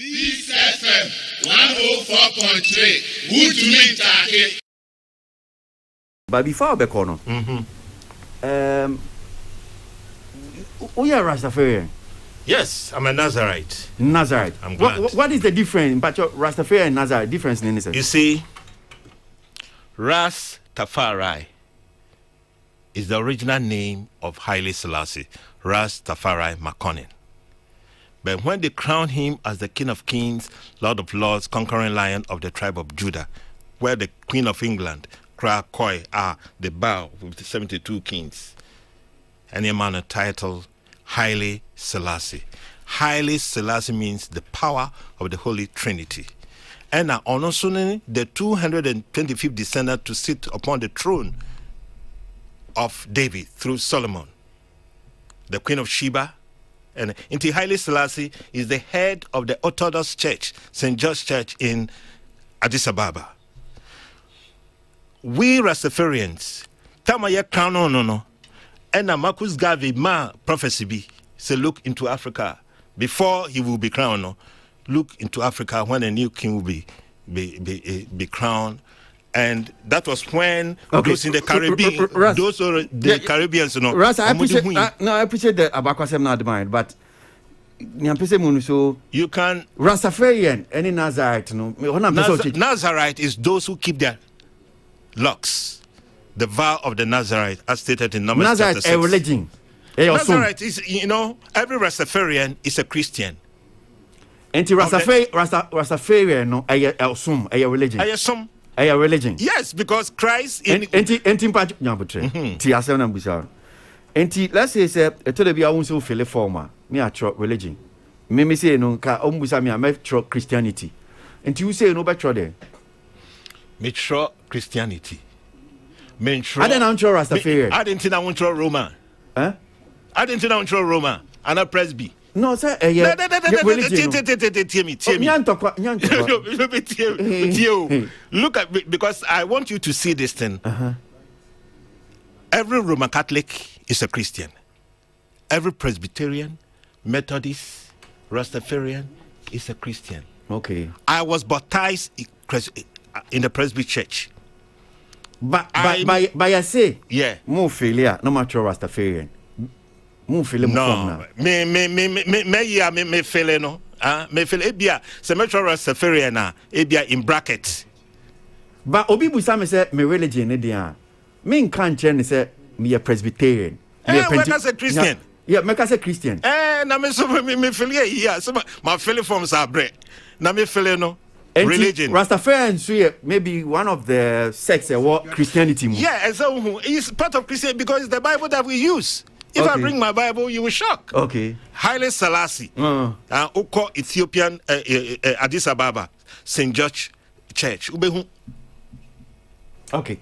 Peace FM 104.3. Who to meet Taki? But before Bekono, we are Rastafarian. Yes, I'm a Nazarite. Nazarite. I'm glad. What is the difference? But Rastafarian and Nazarite difference in this? You see, Rastafari is the original name of Haile Selassie, Rastafari Makonnen. But when they crowned him as the King of Kings, Lord of Lords, conquering lion of the tribe of Judah, where the Queen of England, Krakoi, are the bow with the 72 kings, and a man a title, Haile Selassie. Haile Selassie means the power of the Holy Trinity. And also the 225th descendant to sit upon the throne of David through Solomon, the Queen of Sheba. And Inti Haile Selassie is the head of the Orthodox Church, St. George Church in Addis Ababa. We Rastafarians, Tamaya crown no, and Marcus Garvey ma prophecy be say look into Africa before he will be crowned. No, look into Africa when a new king will be crowned. And that was when those in the Caribbean, those are the Caribbeans, you know. Ras, I appreciate the Abakwasem not mind, but so you can Rastafarian any Nazarite, no. Nazarite is those who keep their locks. The vow of the Nazarite, as stated in Numbers chapter 6. Nazarite a religion. Nazarite is, every Rastafarian is a Christian. Rastafarian no a religion. A religion. Yes, because Christ in let's say a television also feel former me a religion. Me say no ka ombusa me a Christianity. And you say no better there. Me Christianity. I didn't know Rastafarian. I didn't know Roma. Huh? I didn't know Roma. And a presby. No, sir. Look at, because I want you to see this thing. Every Roman Catholic is a Christian. Every Presbyterian, Methodist, Rastafarian is a Christian. Okay. I was baptized in the Presby Church. But I say, yeah, more failure, no matter Rastafarian. No, me feel no. Me feel ebia se metro Rastafarian na ebia in brackets. But obi busa me say me religion ne dia. Me nkan chen say me a Presbyterian. Me a Christian. Yeah, me say Christian. Na me so me feel here. So my feeling forms are bread. Na me feel no. Religion. Rastafarian so maybe one of the sects what Christianity. Yeah, and so it's part of Christian because it's the Bible that we use. If I bring my Bible, you will shock. Okay. Haile Selassie, Uko Ethiopian Addis Ababa, St. George Church. Okay.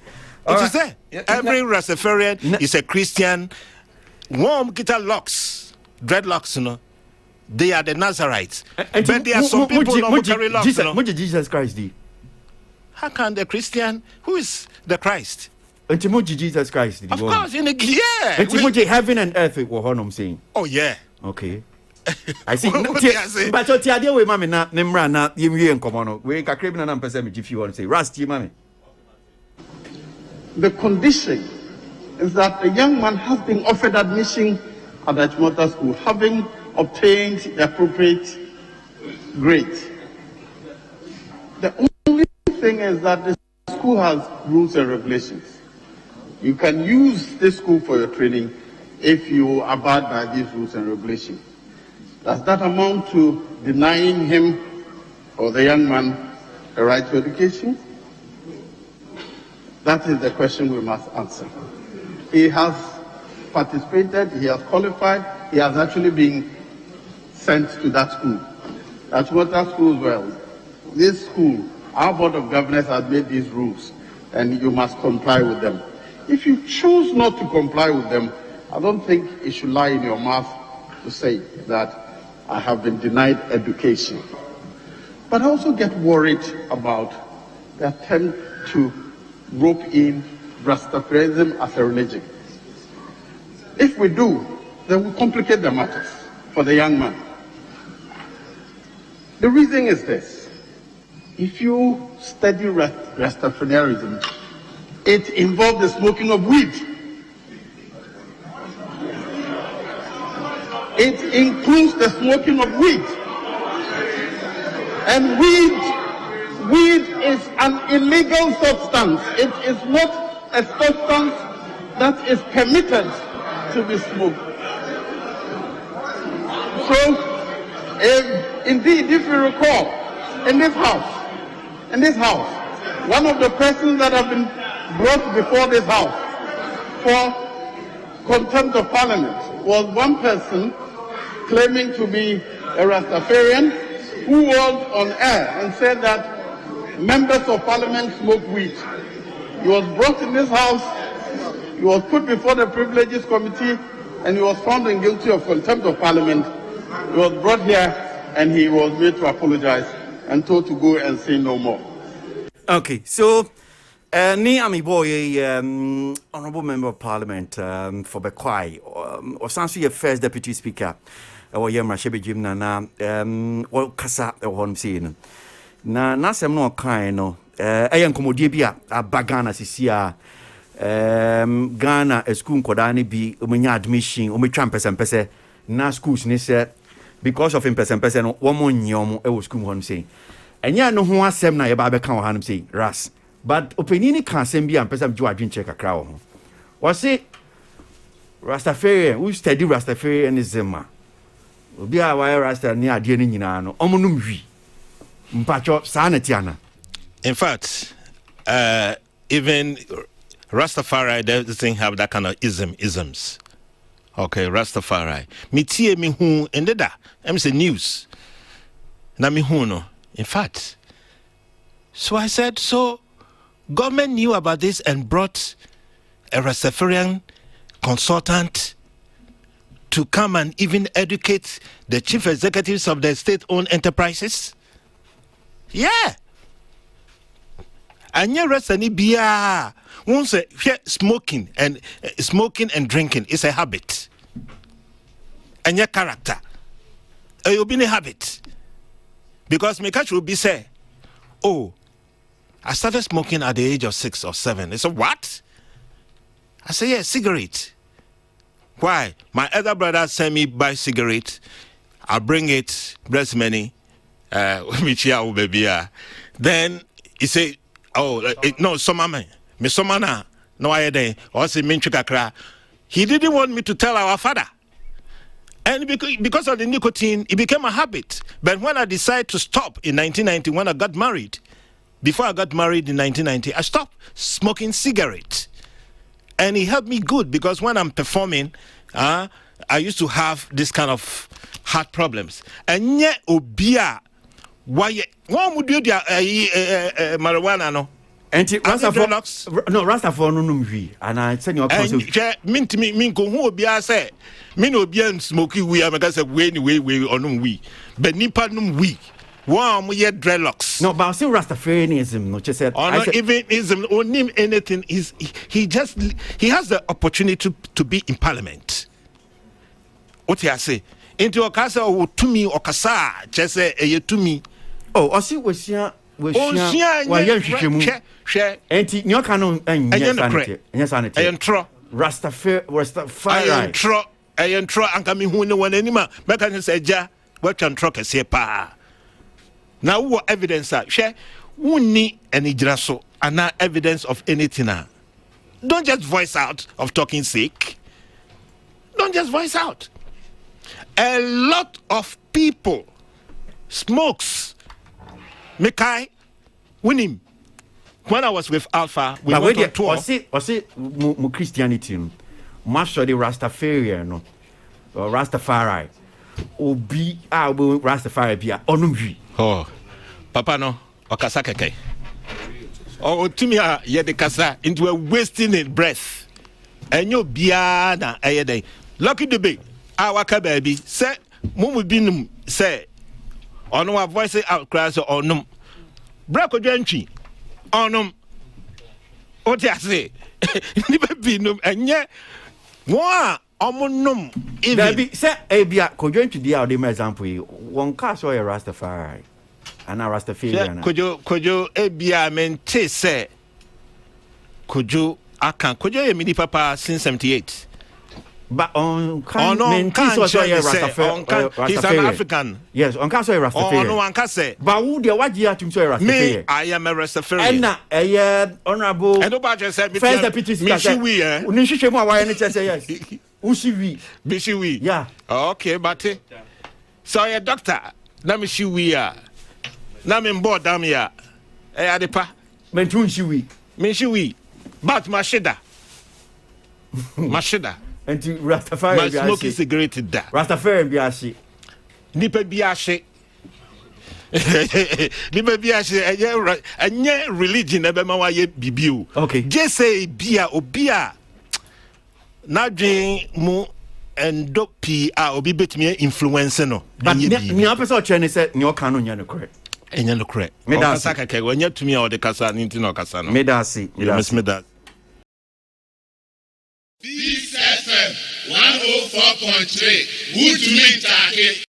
It is there. Every Rastafarian is a Christian. Warm guitar locks, dreadlocks, they are the Nazarites. But there are some people who carry locks. Jesus Christ did. How can the Christian, who is the Christ? Jesus Christ. Of course, in the heaven and earth what I'm saying. Oh yeah. Okay. I see. But what the idea we mama na nemra na yemi enkomo we ka krebe na mpese me if you want to say Rusty mama. The condition is that the young man has been offered admission at the Achimota school having obtained the appropriate grade. The only thing is that the school has rules and regulations. You can use this school for your training if you abide by these rules and regulations. Does that amount to denying him or the young man a right to education? That is the question we must answer. He has participated, he has qualified, he has actually been sent to that school. That's what that school as well. This school, our Board of Governors has made these rules and you must comply with them. If you choose not to comply with them, I don't think it should lie in your mouth to say that I have been denied education. But I also get worried about the attempt to rope in Rastafarianism as a religion. If we do, then we complicate the matters for the young man. The reason is this. If you study Rastafarianism, it involves the smoking of weed. It includes the smoking of weed. And weed is an illegal substance. It is not a substance that is permitted to be smoked. So, indeed, if you recall, in this house, one of the persons that have been brought before this house for contempt of parliament was one person claiming to be a Rastafarian who was on air and said that members of parliament smoke weed. He was brought in this house, he was put before the privileges committee, and he was found guilty of contempt of parliament. He was brought here and he was made to apologize and told to go and say no more. Okay, so Niami Boy, Honourable Member of Parliament for Bekwai, or Sansu, your first Deputy Speaker, or Yamra Shebe Jim Nana, or Kasa, or Honsin. Na Nasam no kind, Ayan Komodibia, a Bagana Sisia, Ghana, a school Kodani be, Umenya admission, Umitrampes and Pese, na schools, Nisse, because of him, Person, one more nyom, a school Honsin. And ya no who asem na yeba kan hanum say ras but opinion kan asem bi am person jo adwen check akra ho was say Rastafarian who study Rastafarianism obi a why Rasta ni ade ni nyina no omonum wi mpacho sanity ana. In fact, even Rastafari doesn't have that kind of isms. Okay, Rastafari me tie me hu endeda am say news na me hu no. In fact, so I said, so government knew about this and brought a Rastafarian consultant to come and even educate the chief executives of the state-owned enterprises? Yeah. And your Rastani biya, once smoking and drinking is a habit. And your character, you'll be a habit. Because my catch will be say, oh, I started smoking at the age of 6 or 7. They said, what? I said, yeah, cigarette. Why? My elder brother sent me buy cigarette. I bring it, bless money. Then he said, oh, no, somama. Me somana. No, I day. Or say, minchukakra. He didn't want me to tell our father. And because of the nicotine, it became a habit. But when I decided to stop in 1990, when I got married, before I got married in 1990, I stopped smoking cigarettes. And it helped me good because when I'm performing, I used to have this kind of heart problems. And yet, obia, why would you do marijuana no? And Rastafari no mvi and I send your counsel. Mint me min ko hu obia say me no obia smoky we am say we onum we but nipa num we one mo ye dreadlocks. No, but I say Rastafarianism no just said even ism or name anything is he has the opportunity to be in parliament. What you say into okasa o tumi okasa just say e tumi. Oh, I see was here why you share anti no canon and yes sanity Rastafari I entro anka me hu ne won anima meka say ja what can truck say pa now what evidence are share wonni any so and evidence of anything. Don't just voice out of talking sick. Don't just voice out. A lot of people smokes. Mekai, winning. When I was with Alpha, we went on tour. Was it Christianity? Master the Rastafarian, no, or Rastafari, Obi, Rastafari, be onumvi. Oh, Papa no, okasa keke. Oh, to me, ye de kasa into a wasting in breath. And you bia na ayede. Lucky the big, our baby, say, Mumu binum, say. On our voice out cries or num. Braco Gentry. On what I say. Never be num and yet. Moi, omonum even there be say ebia ko join to the example one cast or a Rastafari and a Rastafarian kojo ebia mente say kojo yemidi papa since 78 but on can he's an African. Yes, on can say Rastafarian. No one can say. But who the what year to say Rastafarian? Me, I am a Rastafarian. And honorable. And nobody said first deputy speaker. Nishiche mo wa NHS say yes. Ushiwi. Bishiwi. Yeah. Okay, but so a doctor. Na me shiwi ya. Na me mbo dam ya. Adepa. Mentun shiwi. Me shiwi. But mashida. And to Rastafari my smoking cigarette da. Rastafari biashi. Nipa biashi. Nipa biashi enye religion ebe ma wa ye bibiu. Okay. Just say obia na dwen mu endo pi a obi betimi influence no. But ni apesa chene say ni oka no nya no correct. Enya no correct. Me da kasa keke wanya tumi a ode kasa ni ntino kasa no. Me da si. Me da. Peace FM 104.3. Who to me, Taki?